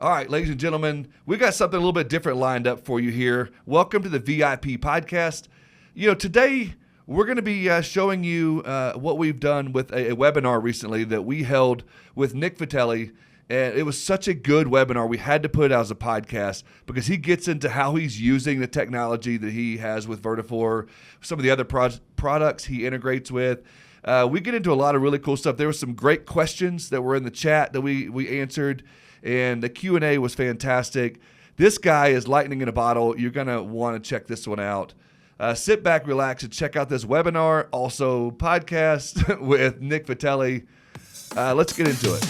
All right, ladies and gentlemen, we got something a little bit different lined up for you here. Welcome to the VIP podcast. Today we're going to be showing you what we've done with a webinar recently that we held with Nick Vitali. And it was such a good webinar. We had to put it out as a podcast because he gets into how he's using the technology that he has with Vertafore, some of the other products he integrates with. We get into a lot of really cool stuff. There were some great questions that were in the chat that we answered, and the Q&A was fantastic. This guy is lightning in a bottle. You're going to want to check this one out. Sit back, relax, and check out this webinar, also podcast with Nick Vitali. Let's get into it.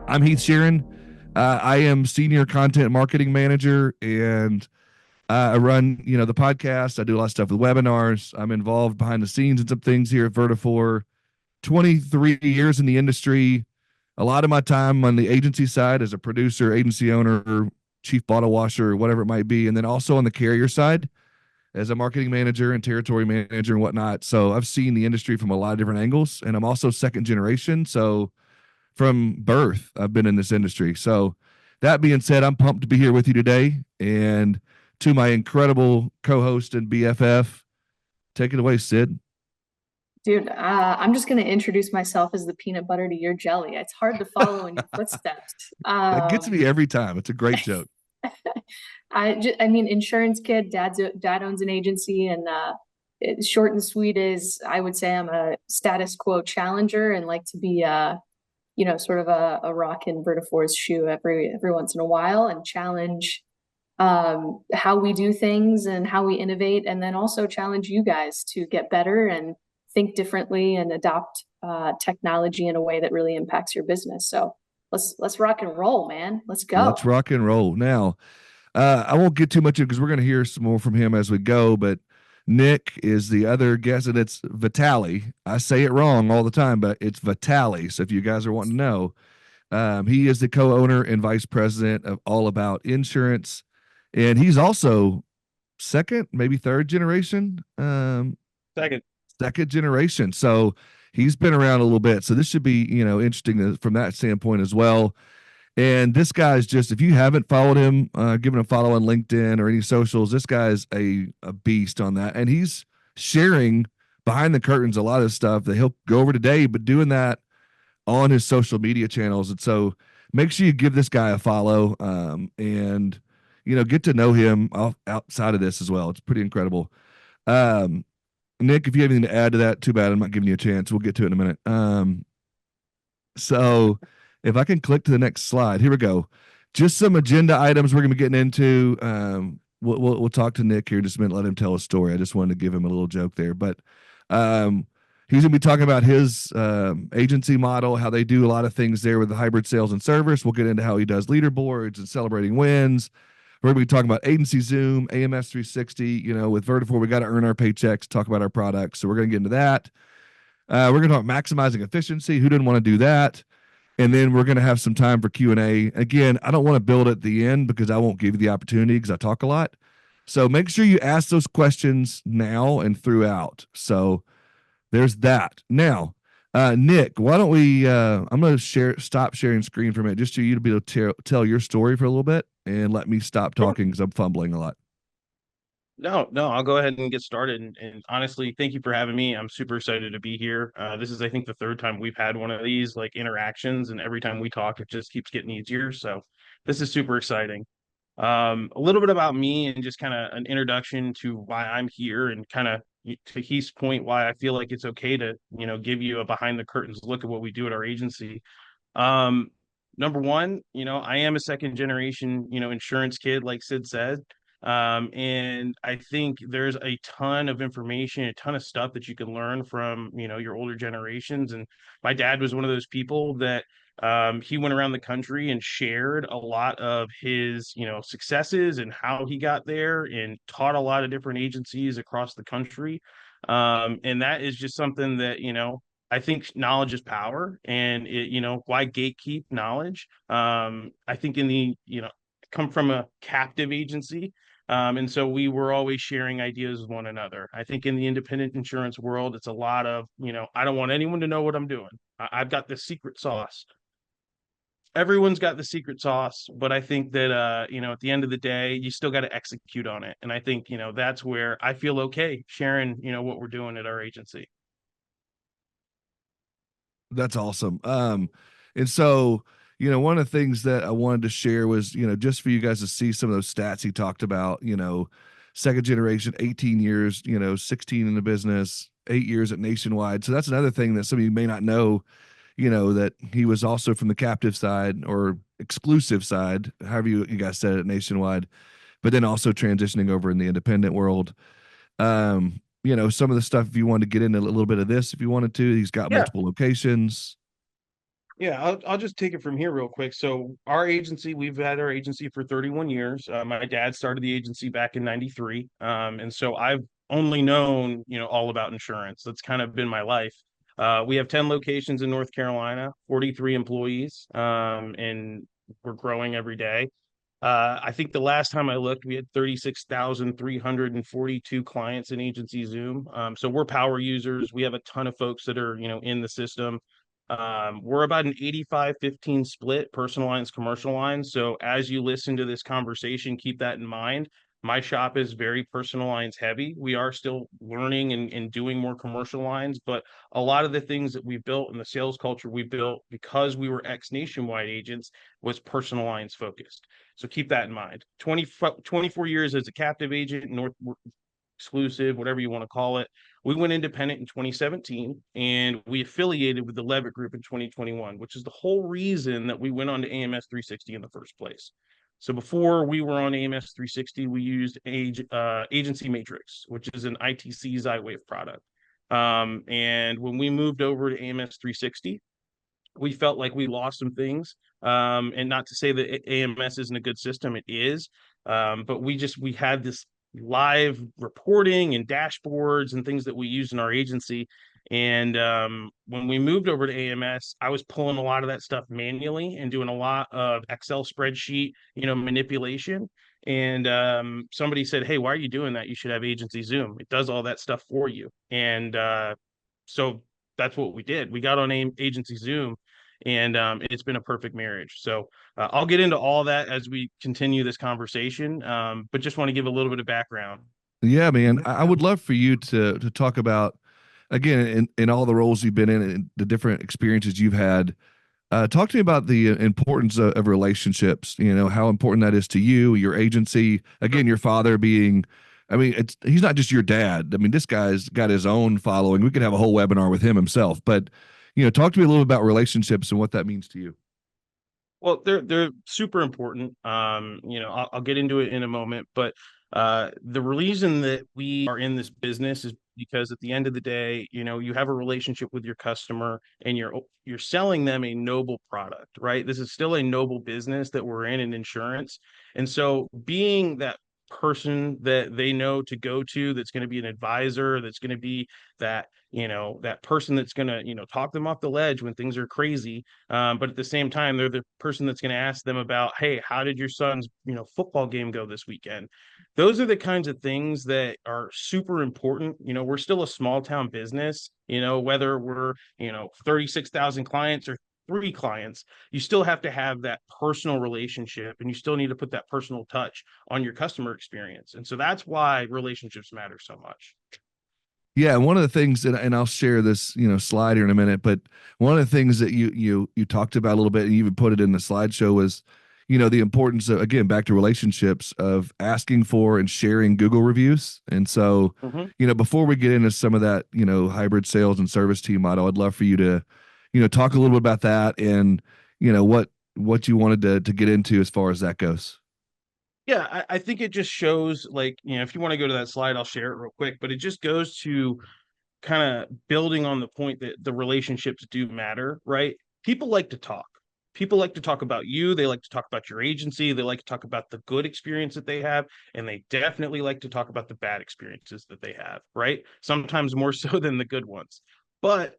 I'm Heath Sheeran. I am Senior Content Marketing Manager, and I run, the podcast. I do a lot of stuff with webinars. I'm involved behind the scenes in some things here at Vertafore. 23 years in the industry. A lot of my time on the agency side as a producer, agency owner, chief bottle washer, whatever it might be, and then also on the carrier side as a marketing manager and territory manager and whatnot. So I've seen the industry from a lot of different angles, and I'm also second generation. So from birth, I've been in this industry. So that being said, I'm pumped to be here with you today. And to my incredible co-host and BFF, take it away, Sid. Dude, I'm just going to introduce myself as the peanut butter to your jelly. It's hard to follow in your footsteps. That gets me every time. It's a great joke. I mean, insurance kid, dad owns an agency, and short and sweet is, I would say I'm a status quo challenger and like to be sort of a rock in Vertafore's shoe every once in a while and challenge how we do things and how we innovate, and then also challenge you guys to get better and think differently and adopt technology in a way that really impacts your business. So let's rock and roll, man. Let's go. Let's rock and roll. Now, I won't get too much in because we're going to hear some more from him as we go, but Nick is the other guest, and it's Vitali. I say it wrong all the time, but it's Vitali. So if you guys are wanting to know, he is the co-owner and vice president of All About Insurance, and he's also second, maybe third generation. Second generation. So he's been around a little bit. So this should be, interesting from that standpoint as well. And this guy's just, if you haven't followed him, give him a follow on LinkedIn or any socials, this guy's a beast on that. And he's sharing behind the curtains a lot of stuff that he'll go over today, but doing that on his social media channels. And so make sure you give this guy a follow and, get to know him outside of this as well. It's pretty incredible. Nick, if you have anything to add to that, too bad I'm not giving you a chance. We'll get to it in a minute. So if I can click to the next slide, here we go. Just some agenda items we're going to be getting into. We'll talk to Nick here in just a minute, let him tell a story. I just wanted to give him a little joke there. But he's going to be talking about his agency model, how they do a lot of things there with the hybrid sales and service. We'll get into how he does leaderboards and celebrating wins. We're going to be talking about Agency Zoom, AMS 360. With Vertafore, we got to earn our paychecks, talk about our products. So we're going to get into that. We're going to talk maximizing efficiency. Who didn't want to do that? And then we're going to have some time for Q&A. Again, I don't want to build at the end because I won't give you the opportunity because I talk a lot. So make sure you ask those questions now and throughout. So there's that. Now, Nick, why don't we, I'm going to stop sharing screen for a minute just so you to be able to tell your story for a little bit and let me stop talking because I'm fumbling a lot. No, I'll go ahead and get started. And honestly, thank you for having me. I'm super excited to be here. This is, I think, the third time we've had one of these like interactions, and every time we talk, it just keeps getting easier. So this is super exciting. A little bit about me and just kind of an introduction to why I'm here, and kind of to Heath's point, why I feel like it's okay to, give you a behind the curtains look at what we do at our agency. Number one, I am a second generation, insurance kid, like Sid said. And I think there's a ton of information, a ton of stuff that you can learn from, your older generations. And my dad was one of those people that he went around the country and shared a lot of his, successes and how he got there, and taught a lot of different agencies across the country. And that is just something that, I think knowledge is power, and why gatekeep knowledge? I think come from a captive agency. And so we were always sharing ideas with one another. I think in the independent insurance world, it's a lot of, I don't want anyone to know what I'm doing. I've got this secret sauce. Everyone's got the secret sauce, but I think that at the end of the day, you still got to execute on it. And I think, that's where I feel okay sharing, what we're doing at our agency. That's awesome. And so, one of the things that I wanted to share was, just for you guys to see some of those stats he talked about, second generation, 18 years, 16 in the business, 8 years at Nationwide. So that's another thing that some of you may not know, that he was also from the captive side or exclusive side, however you guys said it, Nationwide, but then also transitioning over in the independent world. Some of the stuff, if you wanted to get into a little bit of this, if you wanted to, he's got Yeah. multiple locations. Yeah, I'll just take it from here real quick. So our agency, we've had our agency for 31 years. My dad started the agency back in 93. And so I've only known, all about insurance. That's kind of been my life. We have 10 locations in North Carolina, 43 employees, and we're growing every day. I think the last time I looked, we had 36,342 clients in Agency Zoom. So we're power users. We have a ton of folks that are, in the system. We're about an 85-15 split, personal lines, commercial lines. So as you listen to this conversation, keep that in mind. My shop is very personal lines heavy. We are still learning and doing more commercial lines, but a lot of the things that we built and the sales culture we built because we were ex-Nationwide agents was personal lines focused. So keep that in mind. 24 years as a captive agent, North exclusive, whatever you want to call it. We went independent in 2017 and we affiliated with the Levitt Group in 2021, which is the whole reason that we went on to AMS 360 in the first place. So before we were on AMS 360, we used Agency Matrix, which is an ITC Zywave product. And when we moved over to AMS 360, we felt like we lost some things. And not to say that AMS isn't a good system, it is. But we had this live reporting and dashboards and things that we use in our agency. And when we moved over to AMS, I was pulling a lot of that stuff manually and doing a lot of Excel spreadsheet, manipulation. And somebody said, "Hey, why are you doing that? You should have Agency Zoom. It does all that stuff for you." And so that's what we did. We got on Agency Zoom, and it's been a perfect marriage. So I'll get into all that as we continue this conversation, but just want to give a little bit of background. Yeah, man. I would love for you to talk about, again, in all the roles you've been in and the different experiences you've had. Talk to me about the importance of relationships. How important that is to you, your agency. Again, your father being, I mean, he's not just your dad. I mean, this guy's got his own following. We could have a whole webinar with him himself. But talk to me a little bit about relationships and what that means to you. Well, they're super important. I'll get into it in a moment, but the reason that we are in this business is because at the end of the day, you have a relationship with your customer and you're selling them a noble product, right? This is still a noble business that we're in insurance. And so being that person that they know to go to, that's going to be an advisor, that's going to be that, that person that's going to, talk them off the ledge when things are crazy. But at the same time, they're the person that's going to ask them about, "Hey, how did your son's, football game go this weekend?" Those are the kinds of things that are super important. We're still a small town business, whether we're, 36,000 clients or 3 clients, you still have to have that personal relationship and you still need to put that personal touch on your customer experience. And so that's why relationships matter so much. Yeah, one of the things that, and I'll share this, slide here in a minute, but one of the things that you talked about a little bit and you even put it in the slideshow was, the importance of, again, back to relationships, of asking for and sharing Google reviews. And so, before we get into some of that, hybrid sales and service team model, I'd love for you to, talk a little bit about that and, what you wanted to get into as far as that goes. Yeah, I think it just shows, like, if you want to go to that slide, I'll share it real quick, but it just goes to kind of building on the point that the relationships do matter, right? People like to talk. People like to talk about you. They like to talk about your agency. They like to talk about the good experience that they have. And they definitely like to talk about the bad experiences that they have, right? Sometimes more so than the good ones. But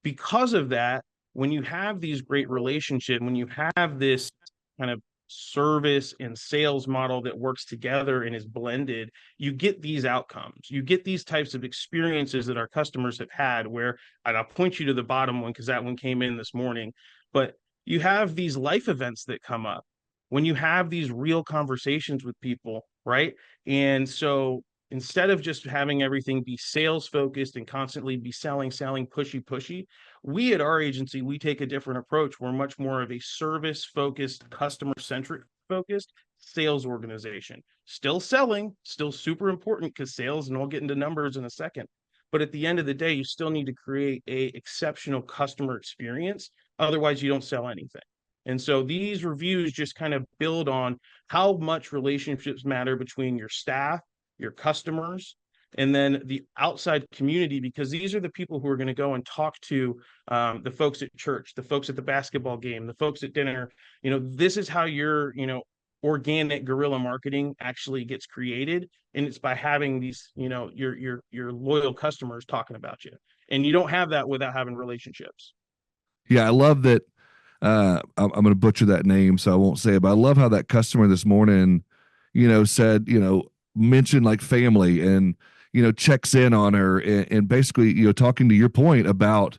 because of that, when you have these great relationships, when you have this kind of service and sales model that works together and is blended, you get these outcomes. You get these types of experiences that our customers have had where, and I'll point you to the bottom one because that one came in this morning, but you have these life events that come up when you have these real conversations with people, right? And so instead of just having everything be sales focused and constantly be selling, pushy, we at our agency, we take a different approach. We're much more of a service focused, customer centric focused sales organization. Still selling, still super important because sales, and we'll get into numbers in a second. But at the end of the day, you still need to create a exceptional customer experience. Otherwise, you don't sell anything. And so these reviews just kind of build on how much relationships matter between your staff, your customers, and then the outside community, because these are the people who are going to go and talk to the folks at church, the folks at the basketball game, the folks at dinner. This is how your, organic guerrilla marketing actually gets created. And it's by having these, your loyal customers talking about you. And you don't have that without having relationships. Yeah, I love that. I'm going to butcher that name, so I won't say it, but I love how that customer this morning, said, mentioned like family and, checks in on her and basically, talking to your point about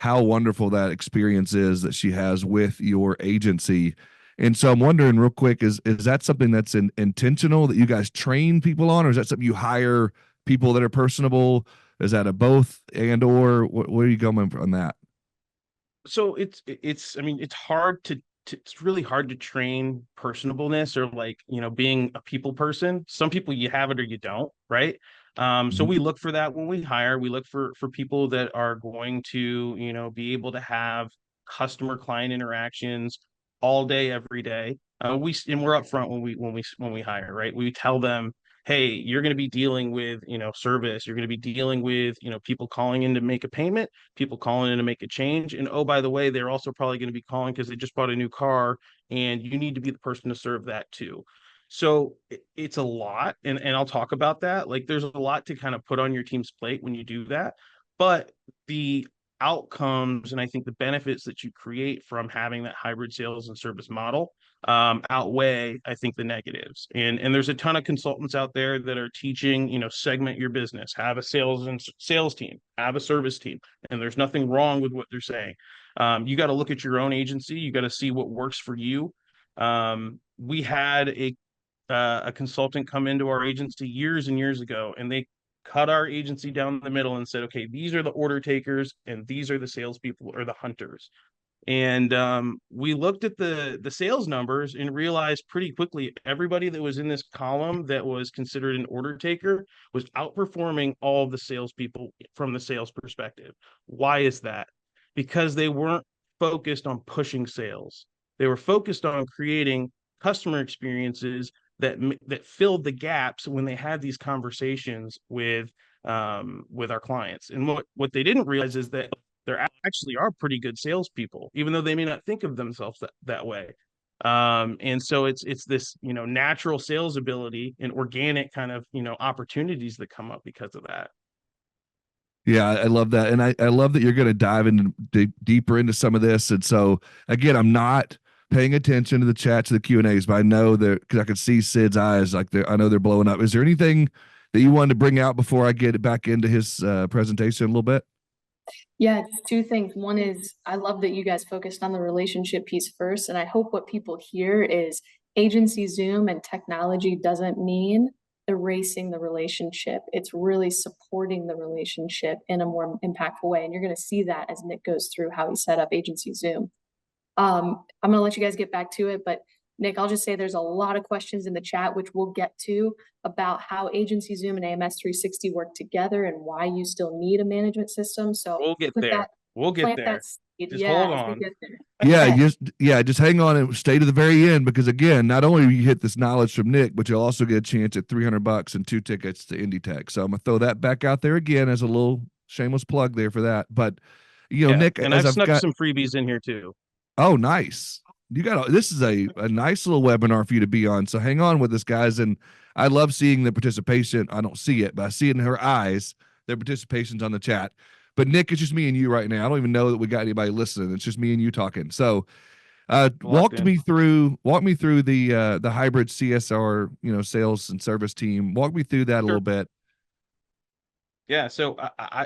how wonderful that experience is that she has with your agency. And so I'm wondering real quick, is that something that's intentional that you guys train people on, or is that something you hire people that are personable? Is that a both and, or where are you going on that? So it's hard to it's really hard to train personableness or being a people person. Some people you have it or you don't, right? So we look for that when we hire. We look for people that are going to, be able to have customer client interactions all day, every day. We're upfront when we hire, right? We tell them, hey, you're going to be dealing with, service. You're going to be dealing with, people calling in to make a payment, people calling in to make a change. And oh, by the way, they're also probably going to be calling because they just bought a new car and you need to be the person to serve that too. So it's a lot. And I'll talk about that. Like there's a lot to kind of put on your team's plate when you do that. But the outcomes and I think the benefits that you create from having that hybrid sales and service model outweigh, I think, the negatives. And there's a ton of consultants out there that are teaching, segment your business, have a sales team, have a service team, and there's nothing wrong with what they're saying. You got to look at your own agency. You got to see what works for you. We had a consultant come into our agency years and years ago, and they cut our agency down the middle and said, okay, these are the order takers and these are the salespeople or the hunters. And we looked at the sales numbers and realized pretty quickly everybody that was in this column that was considered an order taker was outperforming all of the salespeople from the sales perspective. Why is that? Because they weren't focused on pushing sales. They were focused on creating customer experiences that filled the gaps when they had these conversations with our clients. And what they didn't realize is that there actually are pretty good salespeople, even though they may not think of themselves that way. And so it's this, natural sales ability and organic kind of, opportunities that come up because of that. Yeah, I love that. And I love that you're going to dive into deeper into some of this. And so again, I'm not paying attention to the chats, to the Q&As, but I know that because I could see Sid's eyes, I know they're blowing up. Is there anything that you wanted to bring out before I get back into his presentation a little bit? Yeah, two things. One is I love that you guys focused on the relationship piece first. And I hope what people hear is agency Zoom and technology doesn't mean erasing the relationship. It's really supporting the relationship in a more impactful way. And you're going to see that as Nick goes through how he set up agency Zoom. I'm going to let you guys get back to it, but Nick, I'll just say there's a lot of questions in the chat, which we'll get to, about how agency Zoom and AMS 360 work together and why you still need a management system. So we'll get there. We'll get there. Just hold on. Just hang on and stay to the very end, because again, not only will you hit this knowledge from Nick, but you'll also get a chance at $300 and 2 tickets to Indie Tech. So I'm gonna throw that back out there again as a little shameless plug there for that. But Nick, and I've snuck some freebies in here too. Oh, nice. This is a nice little webinar for you to be on. So hang on with us, guys. And I love seeing the participation. I don't see it, but I see it in her eyes, their participation's on the chat. But Nick, it's just me and you right now. I don't even know that we got anybody listening. It's just me and you talking. So Locked in. Walk me through the hybrid CSR, sales and service team. Walk me through that a Sure. little bit. Yeah, so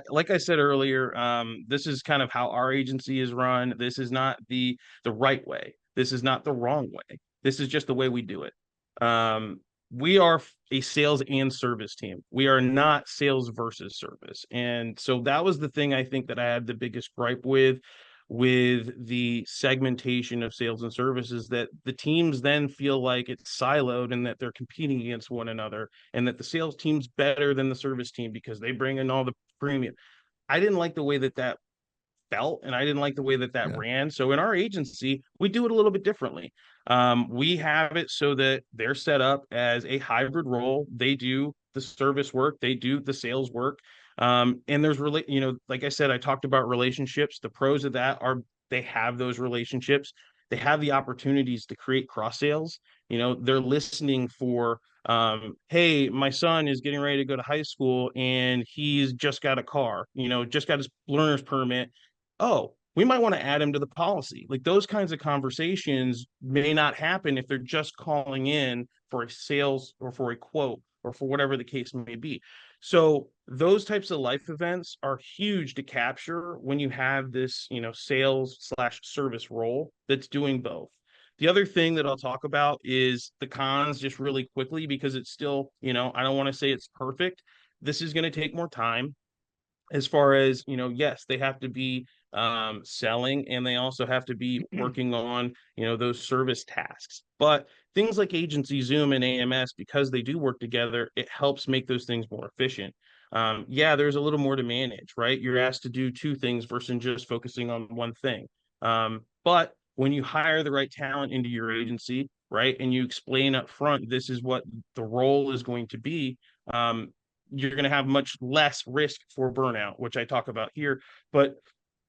like I said earlier, this is kind of how our agency is run. This is not the right way. This is not the wrong way. This is just the way we do it. We are a sales and service team. We are not sales versus service. And so that was the thing I think that I had the biggest gripe with the segmentation of sales and services, that the teams then feel like it's siloed and that they're competing against one another, and that the sales team's better than the service team because they bring in all the premium. I didn't like the way that felt, and I didn't like the way that Yeah. ran. So in our agency, we do it a little bit differently. We have it so that they're set up as a hybrid role. They do the service work, they do the sales work. And there's really, like I said, I talked about relationships. The pros of that are they have those relationships. They have the opportunities to create cross sales. They're listening for, hey, my son is getting ready to go to high school and he's just got a car, just got his learner's permit. Oh, we might want to add him to the policy. Like, those kinds of conversations may not happen if they're just calling in for a sales or for a quote or for whatever the case may be. So those types of life events are huge to capture when you have this, sales slash service role that's doing both. The other thing that I'll talk about is the cons, just really quickly, because it's still, I don't want to say it's perfect. This is going to take more time, as far as, yes, they have to be selling, and they also have to be working on, those service tasks. But things like agency Zoom and AMS, because they do work together, it helps make those things more efficient. Yeah, there's a little more to manage, right? You're asked to do two things versus just focusing on one thing. But when you hire the right talent into your agency, right, and you explain up front, this is what the role is going to be, you're going to have much less risk for burnout, which I talk about here. But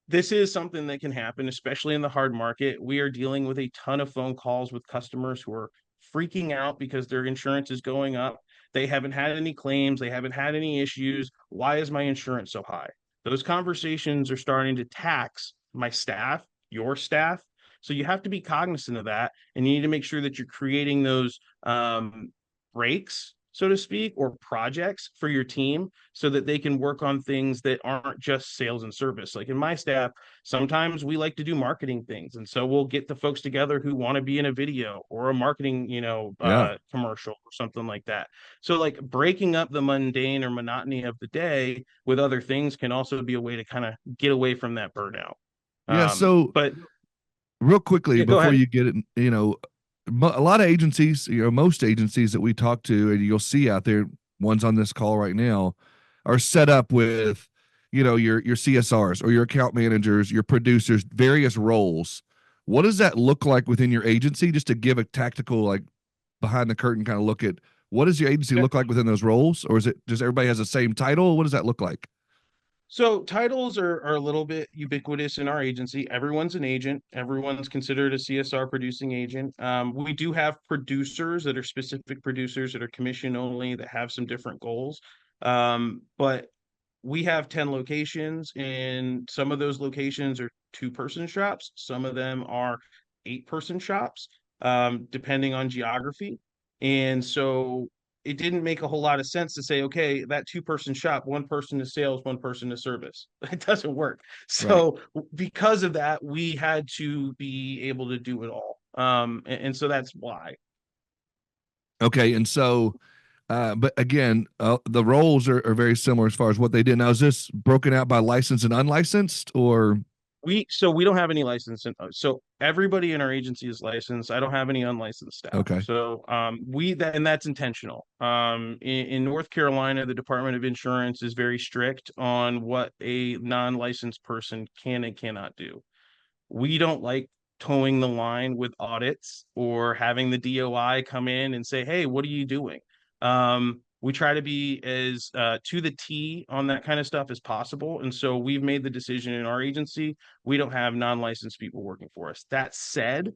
this is something that can happen, especially in the hard market. We are dealing with a ton of phone calls with customers who are freaking out because their insurance is going up. They haven't had any claims, they haven't had any issues. Why is my insurance so high? Those conversations are starting to tax my staff, your staff. So you have to be cognizant of that, and you need to make sure that you're creating those breaks, so to speak, or projects for your team so that they can work on things that aren't just sales and service. Like in my staff, sometimes we like to do marketing things. And so we'll get the folks together who want to be in a video or a marketing, Yeah. commercial or something like that. So like breaking up the mundane or monotony of the day with other things can also be a way to kind of get away from that burnout. Yeah. So But real quickly yeah, go before ahead. you get it, a lot of agencies, most agencies that we talk to and you'll see out there, ones on this call right now, are set up with, your CSRs or your account managers, your producers, various roles. What does that look like within your agency? Just to give a tactical, like behind the curtain kind of look at what does your agency look like within those roles? Or is it just everybody has the same title? What does that look like? So titles are a little bit ubiquitous in our agency. Everyone's an agent. Everyone's considered a CSR producing agent. We do have producers that are specific producers that are commission only, that have some different goals. But we have 10 locations, and some of those locations are two-person shops. Some of them are eight-person shops, depending on geography. And so it didn't make a whole lot of sense to say, okay, that two-person shop, one person is sales, one person is service. It doesn't work. Right. So because of that, we had to be able to do it all. And so that's why. Okay. And so, but again, the roles are very similar as far as what they did. Now, is this broken out by licensed and unlicensed, or We don't have any license, so everybody in our agency is licensed. I don't have any unlicensed staff. okay, So and that's intentional. In North Carolina, the Department of Insurance is very strict on what a non-licensed person can and cannot do. We don't like towing the line with audits or having the DOI come in and say, hey, what are you doing? We try to be as to the T on that kind of stuff as possible. And so we've made the decision in our agency, we don't have non-licensed people working for us. That said,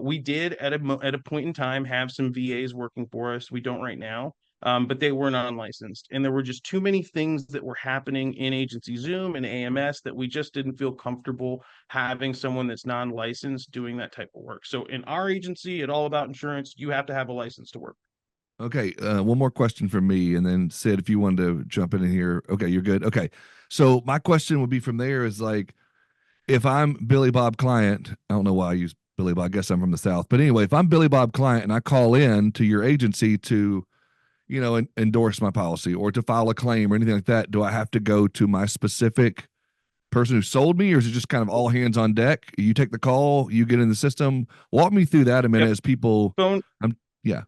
we did at a point in time have some VAs working for us. We don't right now. but they were non-licensed. And there were just too many things that were happening in agency Zoom and AMS that we just didn't feel comfortable having someone that's non-licensed doing that type of work. So in our agency at All About Insurance, you have to have a license to work. Okay, one more question from me, and then Sid, if you wanted to jump in here. Okay, you're good. Okay, so my question would be from there is like, if I'm Billy Bob client, I don't know why I use Billy Bob. I guess I'm from the South, but anyway, if I'm Billy Bob client and I call in to your agency to, endorse my policy or to file a claim or anything like that, do I have to go to my specific person who sold me, or is it just kind of all hands on deck? You take the call, you get in the system. Walk me through that a minute, Yep. as people. Phone. Yeah.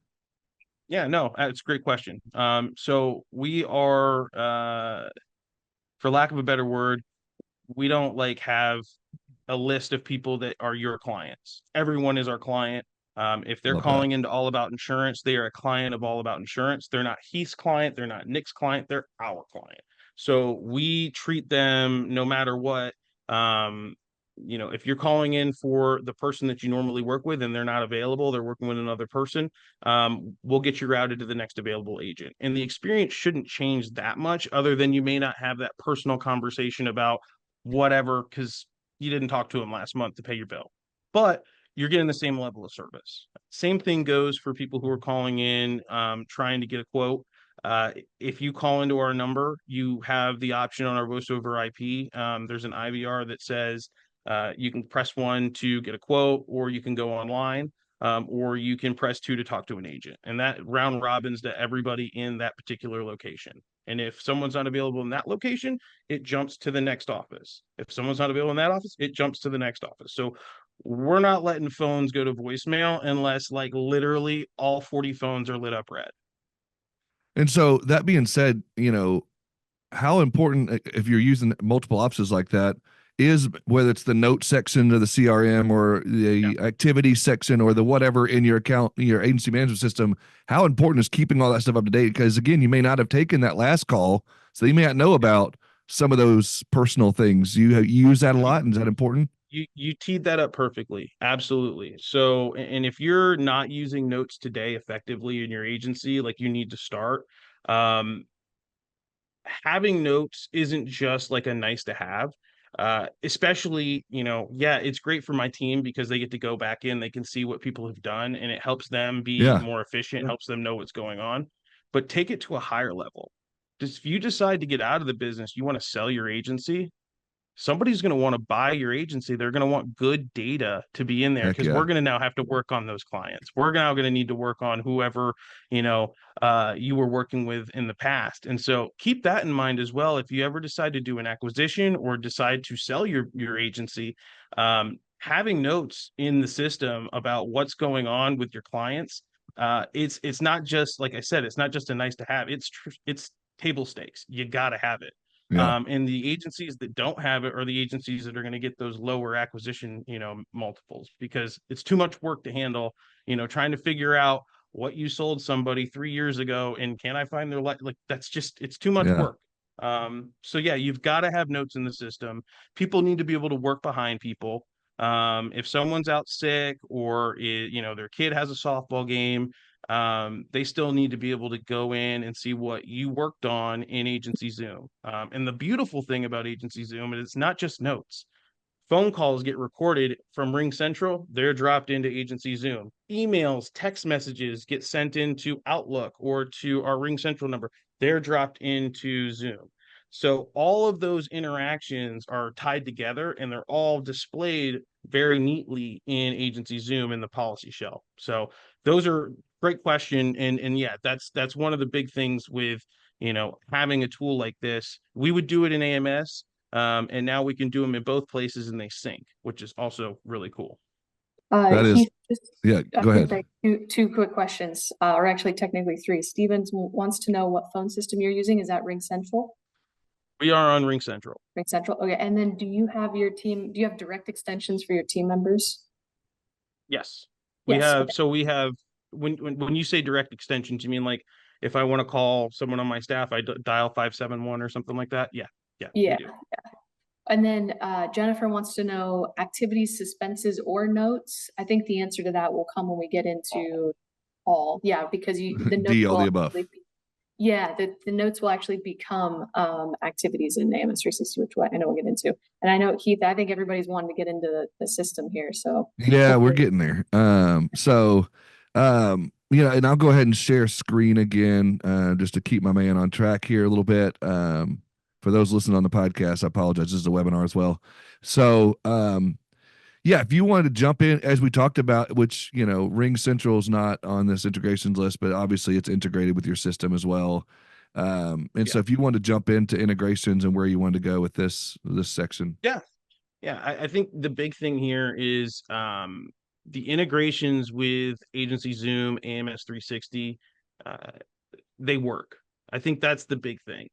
Yeah, no, it's a great question. So we are, for lack of a better word, we don't like have a list of people that are your clients. Everyone is our client. If they're Love that. calling into All About Insurance, they are a client of All About Insurance. They're not Heath's client. They're not Nick's client. They're our client. So we treat them no matter what. If you're calling in for the person that you normally work with and they're not available, they're working with another person, we'll get you routed to the next available agent. And the experience shouldn't change that much, other than you may not have that personal conversation about whatever, because you didn't talk to them last month to pay your bill. But you're getting the same level of service. Same thing goes for people who are calling in, trying to get a quote. If you call into our number, you have the option on our voice over IP. There's an IVR that says you can press 1 to get a quote, or you can go online, or you can press 2 to talk to an agent. And that round robins to everybody in that particular location. And if someone's not available in that location, it jumps to the next office. If someone's not available in that office, it jumps to the next office. So we're not letting phones go to voicemail unless like literally all 40 phones are lit up red. And so that being said, how important, if you're using multiple offices like that, is whether it's the note section of the CRM or the activity section or the whatever in your account, your agency management system, how important is keeping all that stuff up to date? Because again, you may not have taken that last call, so you may not know about some of those personal things. You use that a lot, and is that important? You teed that up perfectly. Absolutely. So, and if you're not using notes today effectively in your agency, like you need to start. Having notes isn't just like a nice to have. Especially, it's great for my team because they get to go back in, they can see what people have done, and it helps them be more efficient, helps them know what's going on. But take it to a higher level. Just if you decide to get out of the business, you want to sell your agency, somebody's going to want to buy your agency. They're going to want good data to be in there, because we're going to now have to work on those clients. We're now going to need to work on whoever, you were working with in the past. And so keep that in mind as well. If you ever decide to do an acquisition or decide to sell your agency, having notes in the system about what's going on with your clients, it's not just, like I said, it's not just a nice to have. It's table stakes. You got to have it. Yeah. And the agencies that don't have it are the agencies that are going to get those lower acquisition, multiples, because it's too much work to handle, trying to figure out what you sold somebody 3 years ago and can I find their like that's just, it's too much work. So yeah, you've got to have notes in the system. People need to be able to work behind people. If someone's out sick or their kid has a softball game, they still need to be able to go in and see what you worked on in agency Zoom. And the beautiful thing about agency Zoom is it's not just notes. Phone calls get recorded from Ring Central. They're dropped into agency Zoom. Emails, text messages get sent into Outlook or to our Ring Central number. They're dropped into Zoom. So all of those interactions are tied together and they're all displayed very neatly in agency Zoom in the policy shelf. So those are great question. And yeah, that's one of the big things with, having a tool like this. We would do it in AMS. And now we can do them in both places and they sync, which is also really cool. That is, yeah, go ahead. Two quick questions, or actually technically 3. Stevens wants to know what phone system you're using. Is that Ring Central? We are on Ring Central. Ring Central. Okay. And then do you have direct extensions for your team members? Yes. We have, okay. So we have, when you say direct extensions, you mean like if I want to call someone on my staff, I dial 571 or something like that? Yeah. Yeah. And then Jennifer wants to know activities, suspenses, or notes. I think the answer to that will come when we get into all. Yeah, because the notes all the above. Yeah, the notes will actually become activities in AMS 360, which I know we'll get into. And I know, Keith, I think everybody's wanting to get into the system here. So Yeah, we're hopefully, getting there. And I'll go ahead and share screen again, just to keep my man on track here a little bit. For those listening on the podcast, I apologize. This is a webinar as well. So, yeah, if you wanted to jump in, as we talked about, which, Ring Central is not on this integrations list, but obviously it's integrated with your system as well. So if you want to jump into integrations and where you want to go with this section. Yeah. Yeah, I think the big thing here is the integrations with Agency Zoom, AMS 360, uh, they work. I think that's the big thing.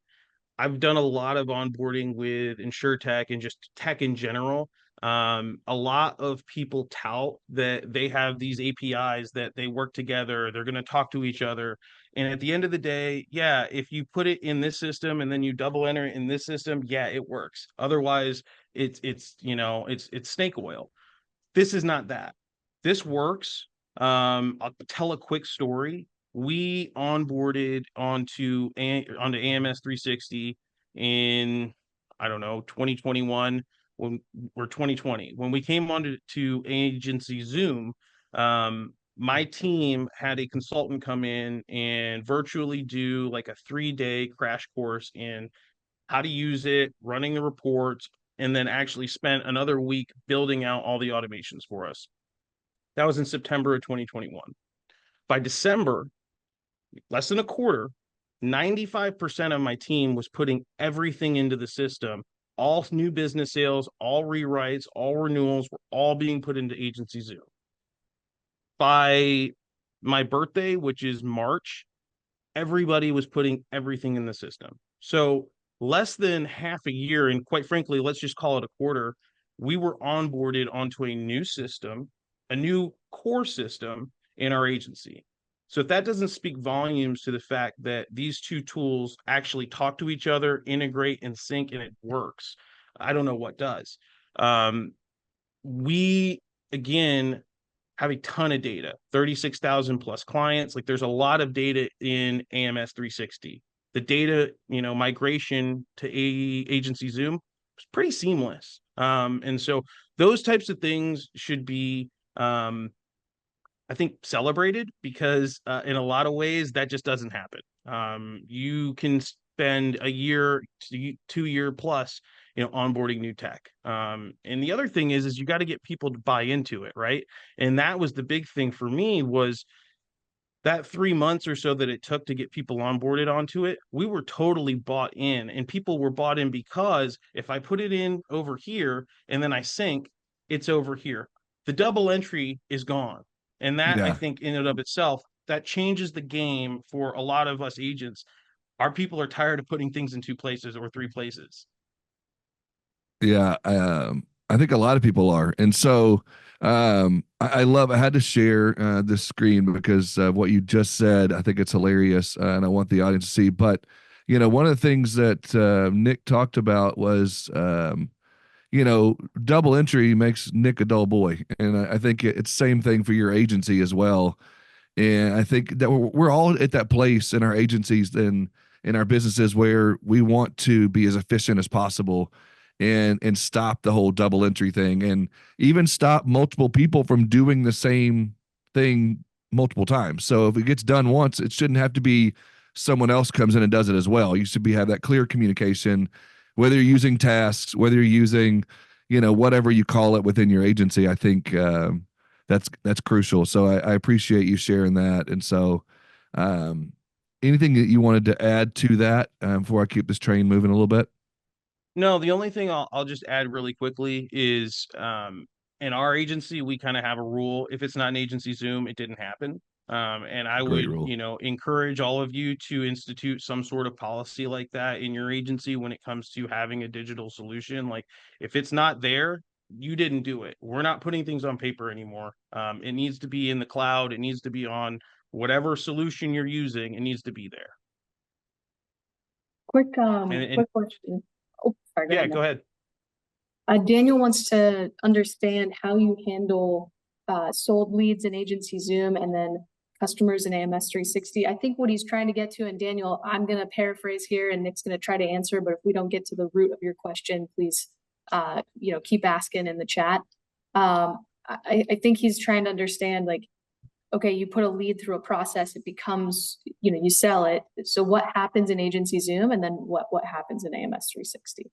I've done a lot of onboarding with InsurTech and just tech in general. A lot of people tout that they have these APIs that they work together, they're going to talk to each other. And at the end of the day, yeah, if you put it in this system and then you double enter it in this system, yeah, it works. Otherwise, it's snake oil. This is not that. This works. I'll tell a quick story. We onboarded onto AMS 360 in, I don't know, 2021 or 2020. When we came on to Agency Zoom, my team had a consultant come in and virtually do like a 3-day crash course in how to use it, running the reports, and then actually spent another week building out all the automations for us. That was in September of 2021. By December, less than a quarter, 95% of my team was putting everything into the system. All new business sales, all rewrites, all renewals were all being put into Agency Zoom. By my birthday, which is March, everybody was putting everything in the system. So less than half a year, and quite frankly, let's just call it a quarter, we were onboarded onto a new system, a new core system in our agency. So if that doesn't speak volumes to the fact that these two tools actually talk to each other, integrate and sync, and it works, I don't know what does. We, again, have a ton of data, 36,000 plus clients. Like there's a lot of data in AMS 360. The data, migration to Agency Zoom was pretty seamless. And so those types of things should be, I think, celebrated because in a lot of ways that just doesn't happen. You can spend a year to 2 year plus, onboarding new tech. And the other thing is you got to get people to buy into it, right? And that was the big thing for me was that 3 months or so that it took to get people onboarded onto it. We were totally bought in, and people were bought in because if I put it in over here and then I sync, it's over here. The double entry is gone. And that, I Yeah. think, in and of itself, that changes the game for a lot of us agents. Our people are tired of putting things in 2 places or 3 places. Yeah, I think a lot of people are, and so I had to share this screen because of what you just said. I think it's hilarious, and I want the audience to see. But one of the things that Nick talked about was, double entry makes Nick a dull boy, and I think it's same thing for your agency as well. And I think that we're all at that place in our agencies and in our businesses where we want to be as efficient as possible and stop the whole double entry thing and even stop multiple people from doing the same thing multiple times. So if it gets done once, it shouldn't have to be someone else comes in and does it as well. You should have that clear communication, whether you're using tasks, whether you're using, whatever you call it within your agency. I think that's crucial. So I appreciate you sharing that. And so, anything that you wanted to add to that before I keep this train moving a little bit? No, the only thing I'll just add really quickly is in our agency, we kind of have a rule. If it's not an Agency Zoom, it didn't happen. And I Great would, rule. encourage all of you to institute some sort of policy like that in your agency when it comes to having a digital solution. Like if it's not there, you didn't do it. We're not putting things on paper anymore. It needs to be in the cloud. It needs to be on whatever solution you're using. It needs to be there. quick And quick question. Oh, sorry. yeah, go ahead. Daniel wants to understand how you handle sold leads in Agency Zoom, and then customers in AMS 360. I think what he's trying to get to, and Daniel, I'm going to paraphrase here and Nick's going to try to answer, but if we don't get to the root of your question, please, keep asking in the chat. I think he's trying to understand, like, okay, you put a lead through a process, it becomes, you sell it. So what happens in Agency Zoom, and then what happens in AMS 360?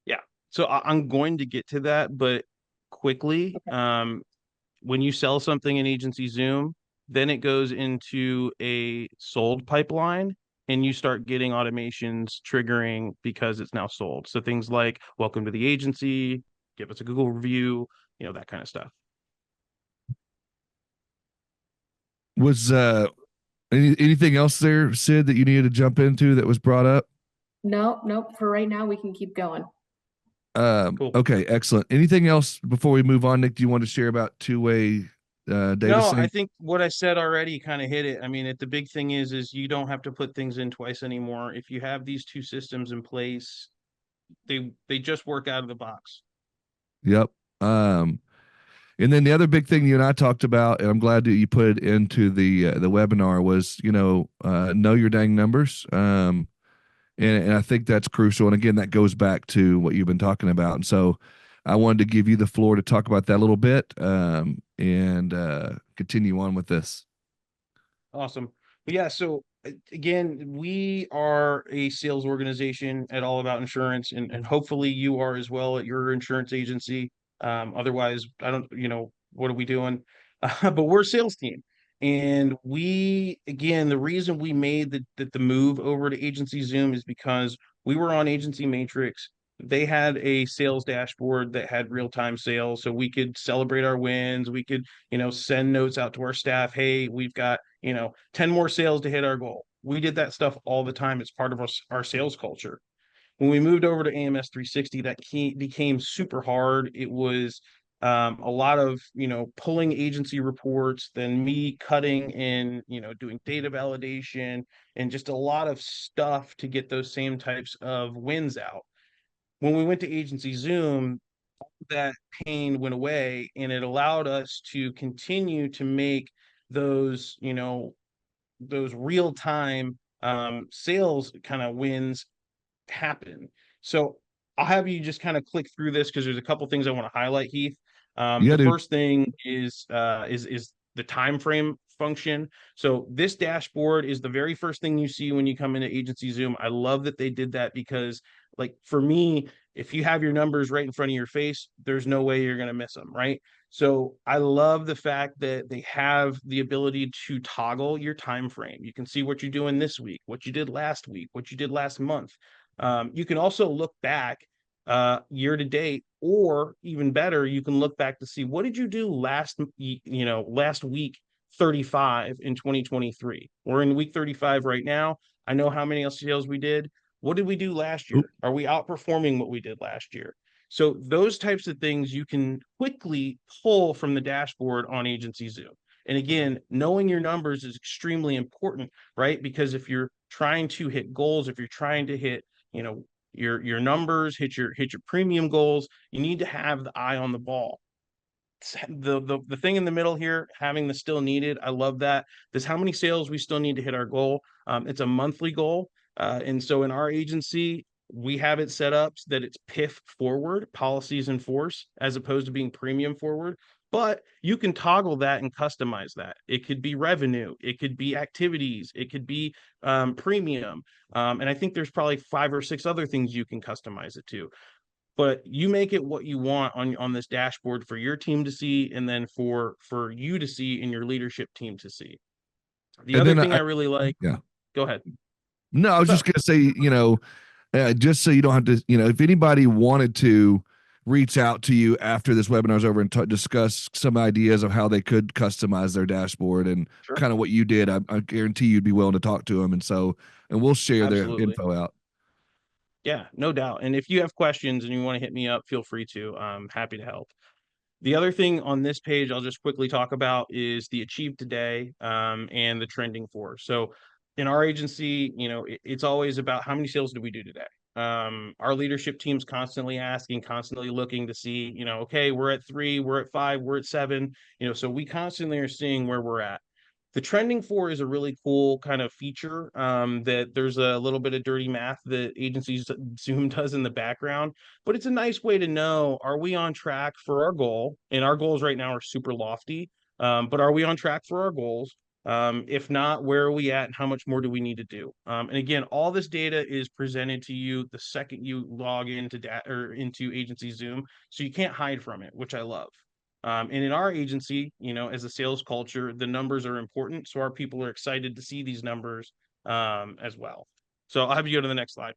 Yeah. So I'm going to get to that, but quickly, Okay. when you sell something in Agency Zoom, then it goes into a sold pipeline and you start getting automations triggering because it's now sold. So things like welcome to the agency, give us a Google review, that kind of stuff. Was anything else there, Sid, that you needed to jump into that was brought up? Nope. For right now, we can keep going. Cool. Okay, excellent. Anything else before we move on, Nick? Do you want to share about two-way data No, sync? I think what I said already kind of hit it. I mean, the big thing is you don't have to put things in twice anymore. If you have these two systems in place, they just work out of the box. Yep. And then the other big thing you and I talked about, and I'm glad that you put it into the webinar, was know your dang numbers. And I think that's crucial. And again, that goes back to what you've been talking about. And so I wanted to give you the floor to talk about that a little bit, and continue on with this. Awesome. But yeah, so again, we are a sales organization at All About Insurance, and hopefully you are as well at your insurance agency. Otherwise, I don't, what are we doing? But we're a sales team. And again, the reason we made the move over to Agency Zoom is because we were on Agency Matrix. They had a sales dashboard that had real-time sales, so we could celebrate our wins. We could, send notes out to our staff. Hey, we've got, 10 more sales to hit our goal. We did that stuff all the time. It's part of our sales culture. When we moved over to AMS 360, that became super hard. It was a lot of pulling agency reports, then me cutting and doing data validation, and just a lot of stuff to get those same types of wins out. When we went to Agency Zoom, that pain went away, and it allowed us to continue to make those those real time sales kind of wins happen. So I'll have you just kind of click through this because there's a couple things I want to highlight, Heath. Yeah, The dude. first thing is the time frame function. So this dashboard is the very first thing you see when you come into Agency Zoom. I love that they did that because, like, for me, if you have your numbers right in front of your face, there's no way you're going to miss them, right? So I love the fact that they have the ability to toggle your time frame. You can see what you're doing this week, what you did last week, what you did last month. You can also look back year to date, or even better, you can look back to see what did you do last week 35 in 2023. We're in week 35 right now. I know how many sales we did. What did we do last year? Oop. Are we outperforming what we did last year? So those types of things you can quickly pull from the dashboard on Agency Zoom. And again, knowing your numbers is extremely important, right? Because if you're trying to hit goals, if you're trying to hit, your numbers, hit your premium goals, you need to have the eye on the ball. The thing in the middle here, having the still needed, I love that. This how many sales we still need to hit our goal. It's a monthly goal. And so in our agency, we have it set up so that it's PIF forward, policies in force, as opposed to being premium forward. But you can toggle that and customize that. It could be revenue, it could be activities, it could be premium. And I think there's probably 5 or 6 other things you can customize it to. But you make it what you want on this dashboard for your team to see, and then for you to see and your leadership team to see. The And other then thing I really like, yeah. go ahead. No, I was What's just up? gonna say, just so you don't have to, if anybody wanted to reach out to you after this webinar is over and discuss some ideas of how they could customize their dashboard and Sure. kind of what you did, I guarantee you'd be willing to talk to them. And we'll share their Absolutely. info out. Yeah, no doubt. And if you have questions and you want to hit me up, feel free to. I'm happy to help. The other thing on this page I'll just quickly talk about is the achieve today and the trending for. So in our agency, it's always about how many sales do we do today? Our leadership team's constantly asking, constantly looking to see, okay, we're at 3, we're at 5, we're at 7, so we constantly are seeing where we're at. The trending for is a really cool kind of feature that there's a little bit of dirty math that agencies Zoom does in the background, but it's a nice way to know, are we on track for our goal? And our goals right now are super lofty, but are we on track for our goals? If not, where are we at and how much more do we need to do? And again, all this data is presented to you the second you log into into agency Zoom, so you can't hide from it, which I love. And in our agency, as a sales culture, the numbers are important. So our people are excited to see these numbers as well. So I'll have you go to the next slide.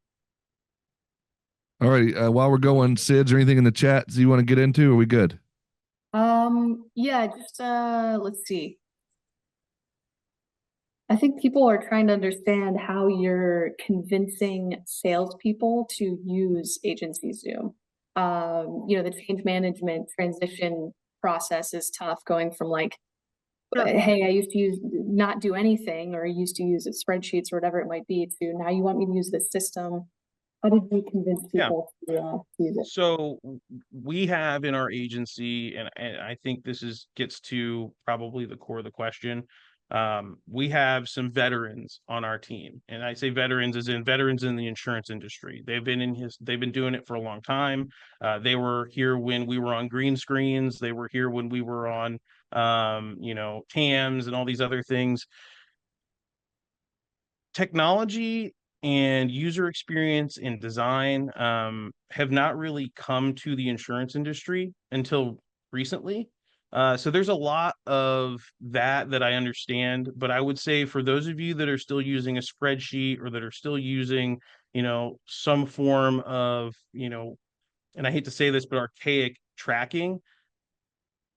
All right. While we're going, Sid, is there anything in the chat you want to get into? Or are we good? Yeah, just let's see. I think people are trying to understand how you're convincing salespeople to use agency Zoom. The change management transition process is tough, going from like, hey, I used to not do anything, or I used to use spreadsheets or whatever it might be, to now you want me to use this system. How did you convince people to use it? So we have in our agency, and I think this gets to probably the core of the question. We have some veterans on our team, and I say veterans as in veterans in the insurance industry. They've been doing it for a long time. They were here when we were on green screens. They were here when we were on, TAMs and all these other things. Technology and user experience and design have not really come to the insurance industry until recently. So there's a lot of that I understand, but I would say for those of you that are still using a spreadsheet or that are still using, some form of, and I hate to say this, but archaic tracking,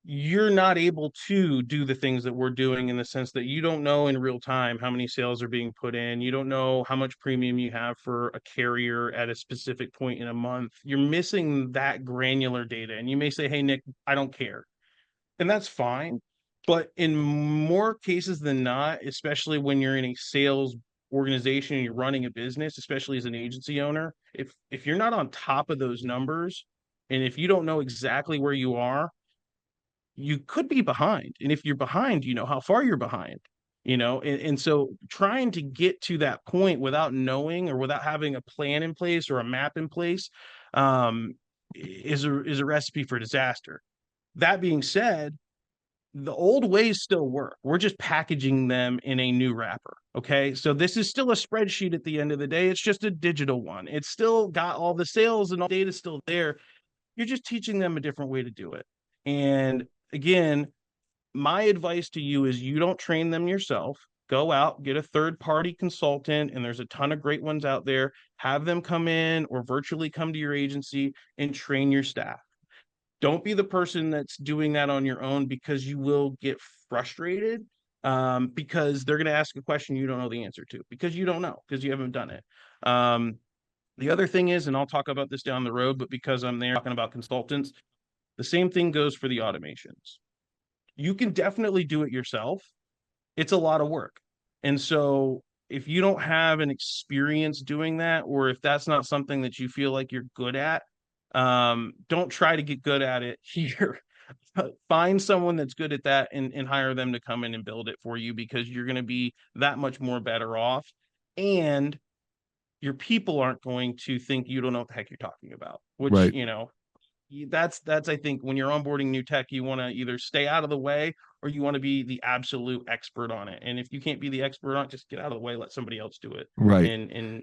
you're not able to do the things that we're doing, in the sense that you don't know in real time how many sales are being put in. You don't know how much premium you have for a carrier at a specific point in a month. You're missing that granular data. And you may say, hey, Nick, I don't care. And that's fine. But in more cases than not, especially when you're in a sales organization and you're running a business, especially as an agency owner, if you're not on top of those numbers, and if you don't know exactly where you are, you could be behind. And if you're behind, you know how far you're behind, and so trying to get to that point without knowing, or without having a plan in place or a map in place, is a recipe for disaster. That being said, the old ways still work. We're just packaging them in a new wrapper. Okay. So this is still a spreadsheet at the end of the day. It's just a digital one. It's still got all the sales and all the data still there. You're just teaching them a different way to do it. And again, my advice to you is, you don't train them yourself. Go out, get a third-party consultant, and there's a ton of great ones out there. Have them come in or virtually come to your agency and train your staff. Don't be the person that's doing that on your own, because you will get frustrated, because they're going to ask a question you don't know the answer to, because you don't know, because you haven't done it. The other thing is, and I'll talk about this down the road, but because I'm there talking about consultants, the same thing goes for the automations. You can definitely do it yourself. It's a lot of work. And so if you don't have an experience doing that, or if that's not something that you feel like you're good at, don't try to get good at it here. Find someone that's good at that, and hire them to come in and build it for you, because you're going to be that much more better off. And your people aren't going to think you don't know what the heck you're talking about, which, Right. That's I think when you're onboarding new tech, you want to either stay out of the way, or you want to be the absolute expert on it. And if you can't be the expert on it, just get out of the way, let somebody else do it. Right. And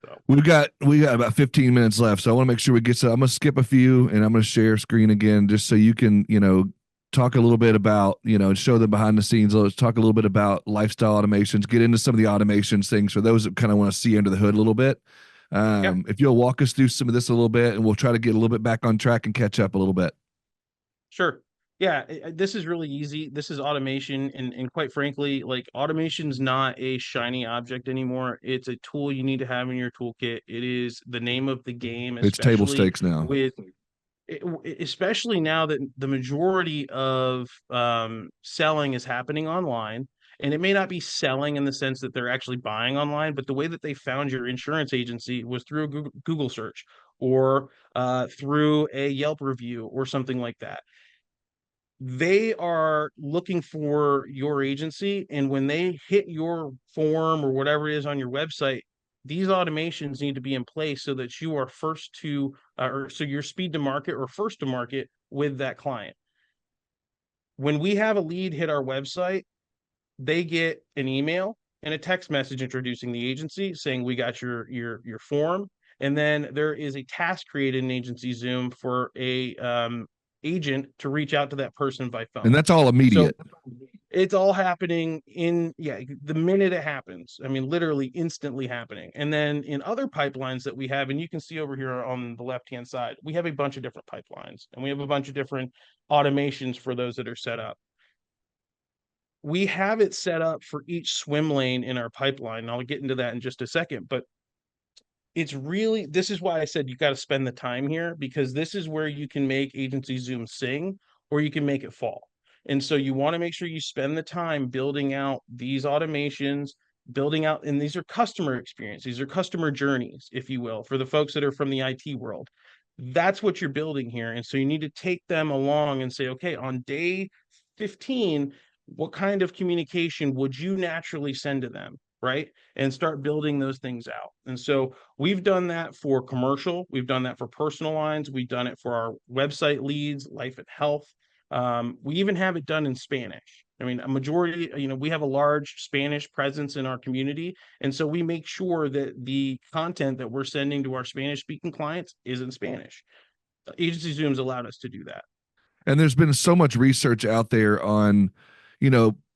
so we got about 15 minutes left, so I want to make sure we get to. I'm gonna skip a few, and I'm gonna share screen again, just so you can talk a little bit about show the behind the scenes. Let's talk a little bit about lifestyle automations. Get into some of the automations things for those that kind of want to see under the hood a little bit. If you'll walk us through some of this a little bit, and we'll try to get a little bit back on track and catch up a little bit. Sure. Yeah, this is really easy. This is automation, and quite frankly, like, automation's not a shiny object anymore. It's a tool you need to have in your toolkit. It is the name of the game, It's table stakes now. Especially now that the majority of selling is happening online. And it may not be selling in the sense that they're actually buying online, but the way that they found your insurance agency was through a Google search, or through a Yelp review or something like that. they are looking for your agency. And when they hit your form or whatever it is on your website, these automations need to be in place so that you are first to, or so you're speed to market or first to market with that client. When we have a lead hit our website, they get an email and a text message introducing the agency saying we got your form, and then there is a task created in Agency Zoom for a agent to reach out to that person by And phone. that's all So immediate. it's all happening in, yeah, the minute it happens. I mean, literally instantly happening. And then in other pipelines that we have, and you can see over here on the left hand side, we have a bunch of different pipelines and we have a bunch of different automations for those that are set up. We have it set up for each swim lane in our pipeline. And I'll get into that in just a second, but it's really, this is why I said you got to spend the time here, because this is where you can make Agency Zoom sing or you can make it fall. And so you want to make sure you spend the time building out these automations, building out, and these are customer experience, these are customer journeys, if you will, for the folks that are from the IT world. That's what you're building here. And so you need to take them along and say, okay, on day 15, what kind of communication would you naturally send to them? Right. And start building those things out. And so we've done that for commercial. We've done that for personal lines. We've done it for our website leads, life and health. We even have it done in Spanish. I mean, a majority, we have a large Spanish presence in our community. And so we make sure that the content that we're sending to our Spanish speaking clients is in Spanish. Agency Zoom's allowed us to do that. And there's been so much research out there on,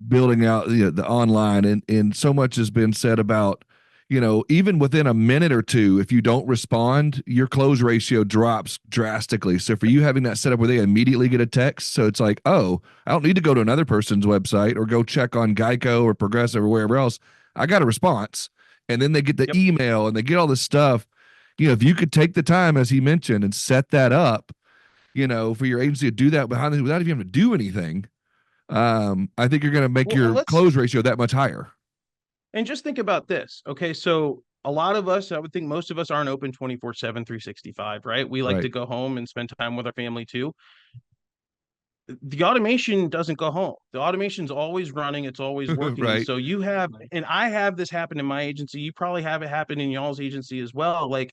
building out the online, and so much has been said about, even within a minute or two, if you don't respond, your close ratio drops drastically. So for you having that set up where they immediately get a text, so it's like, oh, I don't need to go to another person's website or go check on Geico or Progressive or wherever else. I got a response. And then they get the email and they get all this stuff. If you could take the time, as he mentioned, and set that up, for your agency to do that behind the, without even having to do anything, I think you're going to make your close ratio that much higher. And just think about this. Okay. So a lot of us, I would think most of us aren't open 24/7, 365, right? We like to go home and spend time with our family too. The automation doesn't go home. The automation's always running. It's always working. Right. So you have, and I have this happen in my agency. You probably have it happen in y'all's agency as well. Like,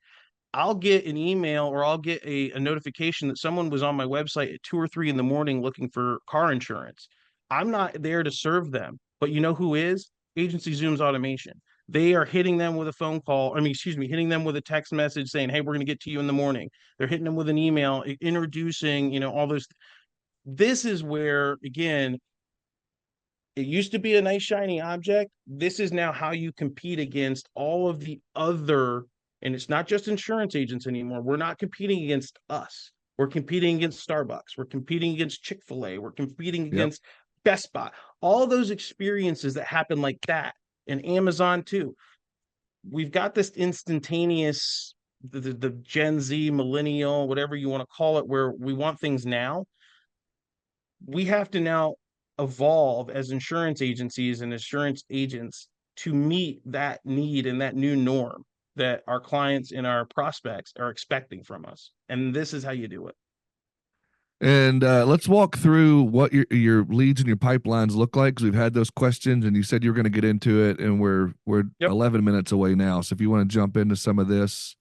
I'll get an email or I'll get a notification that someone was on my website at 2 or 3 in the morning looking for car insurance. I'm not there to serve them, but you know who is? Agency Zoom's automation. They are hitting them with a phone call. Hitting them with a text message saying, hey, we're going to get to you in the morning. They're hitting them with an email, introducing, all those. This is where, again, it used to be a nice shiny object. This is now how you compete against all of the other, and it's not just insurance agents anymore. We're not competing against us. We're competing against Starbucks. We're competing against Chick-fil-A. We're competing against Best Buy. All those experiences that happen like that, and Amazon too. We've got this instantaneous, the Gen Z, millennial, whatever you want to call it, where we want things now. We have to now evolve as insurance agencies and insurance agents to meet that need and that new norm that our clients and our prospects are expecting from us. And this is how you do it. And let's walk through what your leads and your pipelines look like, because we've had those questions and you said you were going to get into it, and we're 11 minutes away now. So if you want to jump into some of this.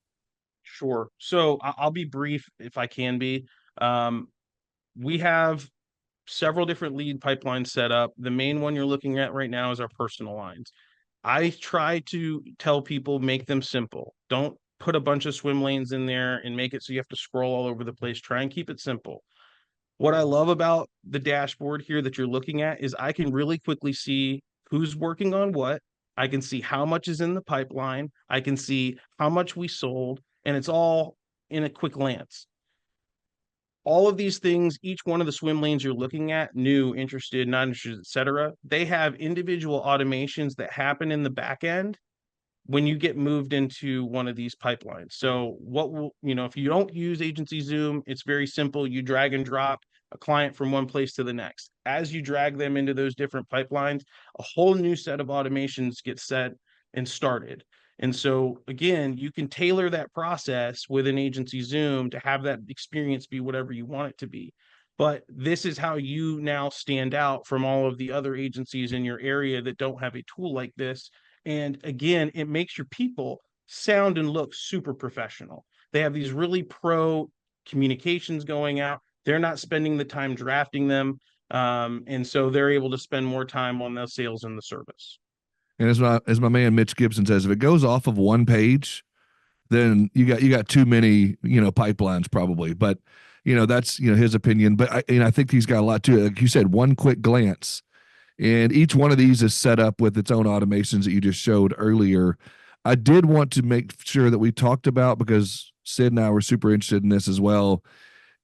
Sure. So I'll be brief if I can be. We have several different lead pipelines set up. The main one you're looking at right now is our personal lines. I try to tell people, make them simple. Don't put a bunch of swim lanes in there and make it so you have to scroll all over the place. Try and keep it simple. What I love about the dashboard here that you're looking at is I can really quickly see who's working on what. I can see how much is in the pipeline. I can see how much we sold, and it's all in a quick glance. All of these things, each one of the swim lanes you're looking at, new, interested, not interested, etc., they have individual automations that happen in the back end when you get moved into one of these pipelines. So what will, if you don't use Agency Zoom, it's very simple. You drag and drop a client from one place to the next. As you drag them into those different pipelines, a whole new set of automations get set and started. And so, again, you can tailor that process with an Agency Zoom to have that experience be whatever you want it to be. but this is how you now stand out from all of the other agencies in your area that don't have a tool like this. And again, it makes your people sound and look super professional. They have these really pro communications going out. They're not spending the time drafting them. And so they're able to spend more time on the sales and the service. And as my man Mitch Gibson says, if it goes off of one page, then you got too many, pipelines probably. But that's his opinion. But I think he's got a lot to it. Like you said, one quick glance, and each one of these is set up with its own automations that you just showed earlier. I did want to make sure that we talked about, because Sid and I were super interested in this as well,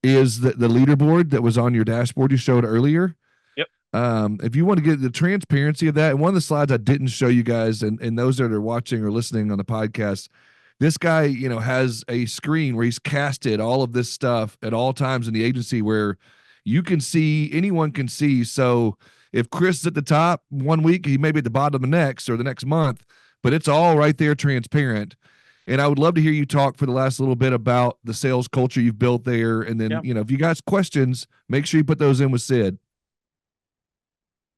is the leaderboard that was on your dashboard you showed earlier. Yep. If you want to get the transparency of that, and one of the slides I didn't show you guys, and those that are watching or listening on the podcast, this guy, has a screen where he's casted all of this stuff at all times in the agency where you can see, anyone can see. So if Chris is at the top one week, he may be at the bottom the next or the next month, but it's all right there, transparent. And I would love to hear you talk for the last little bit about the sales culture you've built there. And then, if you guys questions, make sure you put those in with Sid.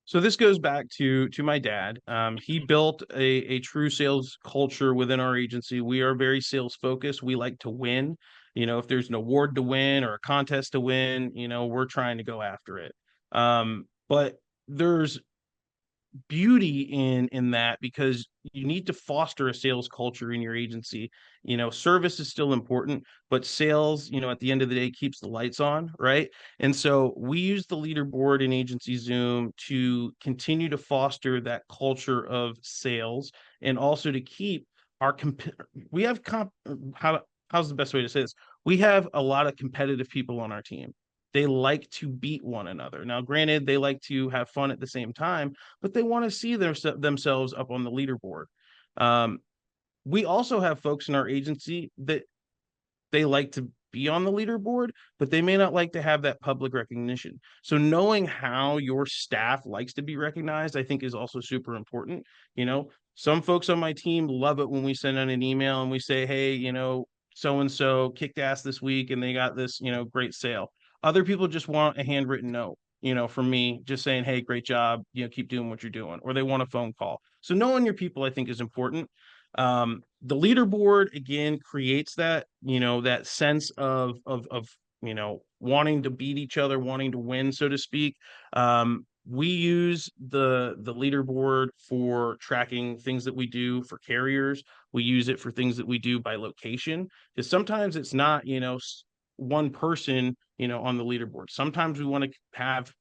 So this goes back to my dad. He built a true sales culture within our agency. We are very sales focused. We like to win. If there's an award to win or a contest to win, we're trying to go after it. But there's beauty in that, because you need to foster a sales culture in your agency. Service is still important, but sales, at the end of the day, keeps the lights on, right? And so we use the leaderboard in Agency Zoom to continue to foster that culture of sales, and also to keep our how's the best way to say this? We have a lot of competitive people on our team. They like to beat one another. Now, granted, they like to have fun at the same time, but they want to see themselves up on the leaderboard. We also have folks in our agency that they like to be on the leaderboard, but they may not like to have that public recognition. So knowing how your staff likes to be recognized, I think, is also super important. Some folks on my team love it when we send out an email and we say, hey, so-and-so kicked ass this week and they got this, great sale. Other people just want a handwritten note, from me, just saying, hey, great job, keep doing what you're doing, or they want a phone call. So knowing your people, I think, is important. The leaderboard, again, creates that, that sense of wanting to beat each other, wanting to win, so to speak. We use the leaderboard for tracking things that we do for carriers. We use it for things that we do by location, because sometimes it's not, one person, on the leaderboard. Sometimes we want to have,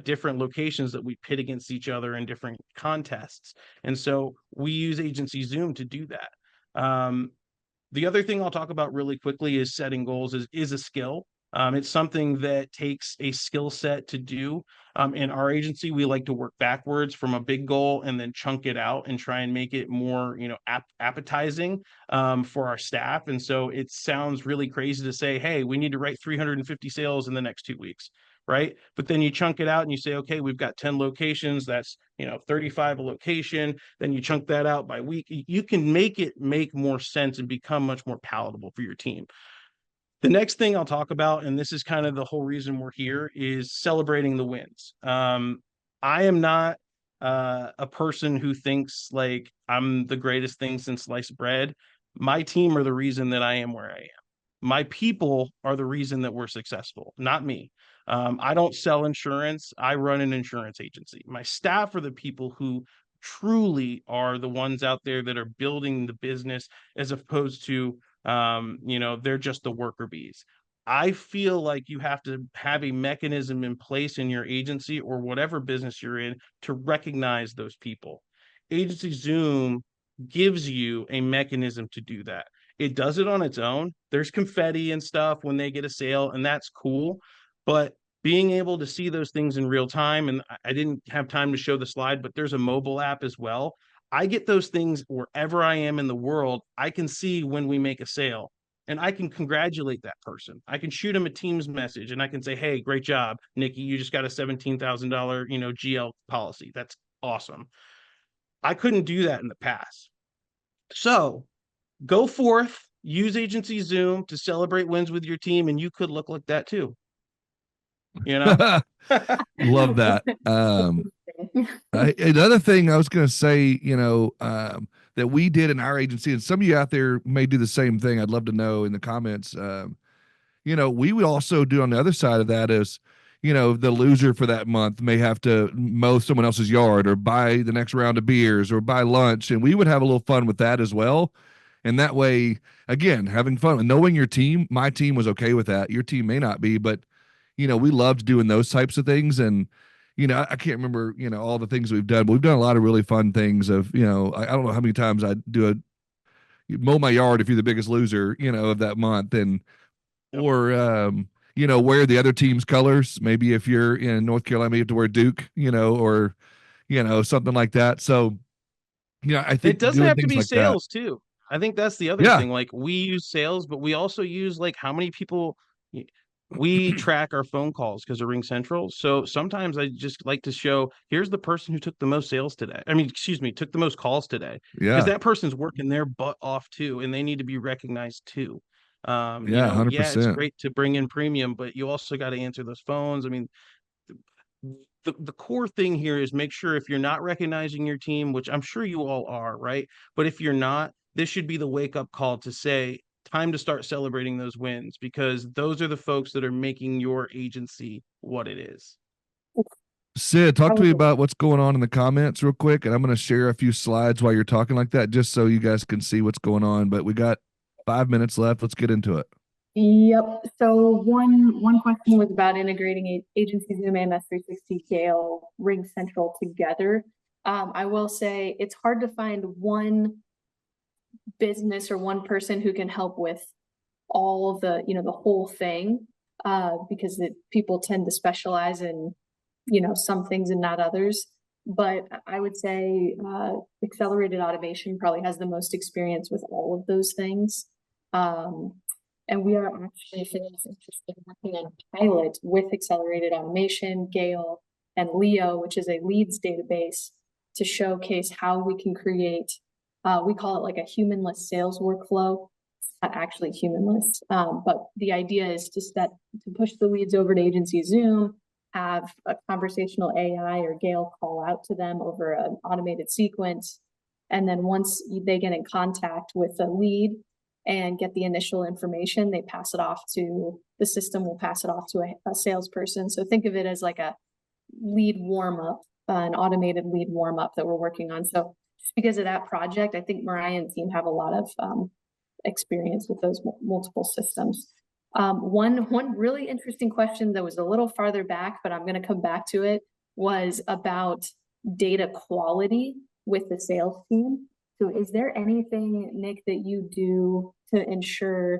different locations that we pit against each other in different contests. And so we use Agency Zoom to do that. The other thing I'll talk about really quickly is setting goals is a skill. It's something that takes a skill set to do. In our agency, we like to work backwards from a big goal and then chunk it out and try and make it more, appetizing for our staff. And so it sounds really crazy to say, hey, we need to write 350 sales in the next 2 weeks, right? But then you chunk it out and you say, okay, we've got 10 locations. That's, 35 a location. Then you chunk that out by week. You can make it make more sense and become much more palatable for your team. The next thing I'll talk about, and this is kind of the whole reason we're here, is celebrating the wins. I am not a person who thinks like I'm the greatest thing since sliced bread. My team are the reason that I am where I am. My people are the reason that we're successful, not me. I don't sell insurance. I run an insurance agency. My staff are the people who truly are the ones out there that are building the business, as opposed to they're just the worker bees. I feel like you have to have a mechanism in place in your agency or whatever business you're in to recognize those people. Agency Zoom gives you a mechanism to do that. It does it on its own. There's confetti and stuff when they get a sale, and that's cool. But being able to see those things in real time, and I didn't have time to show the slide, but there's a mobile app as well. I get those things wherever I am in the world. I can see when we make a sale, and I can congratulate that person. I can shoot them a Teams message and I can say, hey, great job, Nikki. You just got a $17,000, GL policy. That's awesome. I couldn't do that in the past. So go forth, use Agency Zoom to celebrate wins with your team, and you could look like that too. you know? Love that. Another thing I was going to say, that we did in our agency, and some of you out there may do the same thing. I'd love to know in the comments. We would also do on the other side of that is, the loser for that month may have to mow someone else's yard or buy the next round of beers or buy lunch. And we would have a little fun with that as well. And that way, again, having fun and knowing your team. My team was okay with that. Your team may not be, but we loved doing those types of things. And I can't remember all the things we've done, but we've done a lot of really fun things. I don't know how many times I do mow my yard if you're the biggest loser of that month, and or wear the other team's colors. Maybe if you're in North Carolina, you have to wear Duke, or something like that. So I think it doesn't have to be like sales too. I think that's the other thing. Like, we use sales, but we also use like how many people. We track our phone calls because of Ring Central. So sometimes I just like to show, here's the person who took the most sales today. Took the most calls today. Yeah. Because that person's working their butt off too, and they need to be recognized too. 100%. It's great to bring in premium, but you also got to answer those phones. I mean, the core thing here is make sure if you're not recognizing your team, which I'm sure you all are, right? But if you're not, this should be the wake up call to say, time to start celebrating those wins, because those are the folks that are making your agency what it is. Sid, talk to me about what's going on in the comments real quick, and I'm going to share a few slides while you're talking like that, just so you guys can see what's going on. But we got 5 minutes left. Let's get into it. Yep. So one question was about integrating agency Zoom, AMS 360, Gale, Ring Central together. I will say it's hard to find one business or one person who can help with all of the the whole thing, because people tend to specialize in some things and not others. But I would say accelerated automation probably has the most experience with all of those things, and we are actually interested in working on a pilot with accelerated automation, Gale, and Leo, which is a leads database, to showcase how we can create, we call it like a humanless sales workflow. It's not actually humanless, but the idea is just to push the leads over to agency Zoom, have a conversational AI or Gale call out to them over an automated sequence. And then once they get in contact with the lead and get the initial information, they pass it off to the system, will pass it off to a salesperson. So think of it as like a lead warm-up, an automated lead warm-up that we're working on. So just because of that project, I think Mariah and team have a lot of experience with those multiple systems. One really interesting question that was a little farther back, but I'm going to come back to it, was about data quality with the sales team. So is there anything, Nick, that you do to ensure,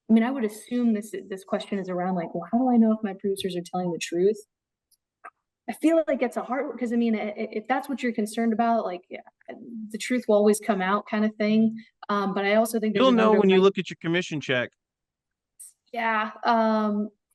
I mean, I would assume this question is around like, well, how do I know if my producers are telling the truth? I feel like it's a hard, because I mean, if that's what you're concerned about, like, the truth will always come out kind of thing. But I also think you'll know when you look at your commission check. Yeah.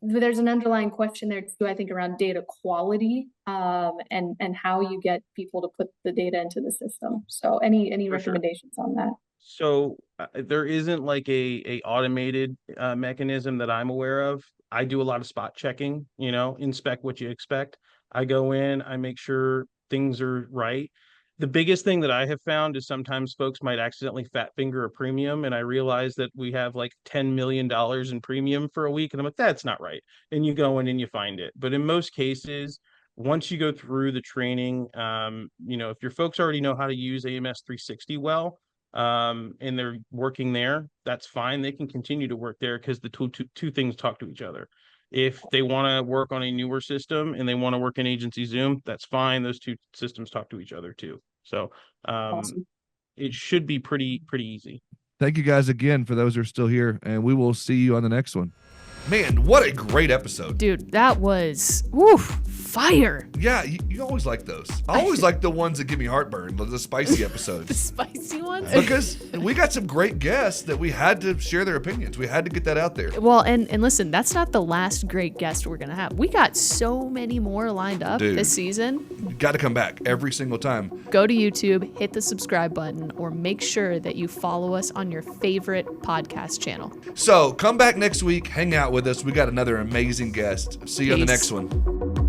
There's an underlying question there too, I think, around data quality, and how you get people to put the data into the system. So any recommendations on that? So there isn't like a automated mechanism that I'm aware of. I do a lot of spot checking, inspect what you expect. I go in, I make sure things are right. The biggest thing that I have found is sometimes folks might accidentally fat finger a premium, and I realize that we have like $10 million in premium for a week, and I'm like, that's not right. And you go in and you find it. But in most cases, once you go through the training, if your folks already know how to use AMS 360 well, and they're working there, that's fine. They can continue to work there because the two things talk to each other. If they want to work on a newer system and they want to work in agency Zoom, that's fine. Those two systems talk to each other too. So awesome. It should be pretty easy. Thank you guys again for those who are still here, and we will see you on the next one. Man, what a great episode. Dude, that was fire. Yeah, you always like those. I always like the ones that give me heartburn, the spicy The episodes. spicy ones. Because we got some great guests that we had to share their opinions. We had to get that out there. Well, and listen, that's not the last great guest we're going to have. We got so many more lined up Dude. this season. You got to come back every single time. Go to YouTube, hit the subscribe button, or make sure that you follow us on your favorite podcast channel. So come back next week, hang out with us. We got another amazing guest. See you on the Peace. next one.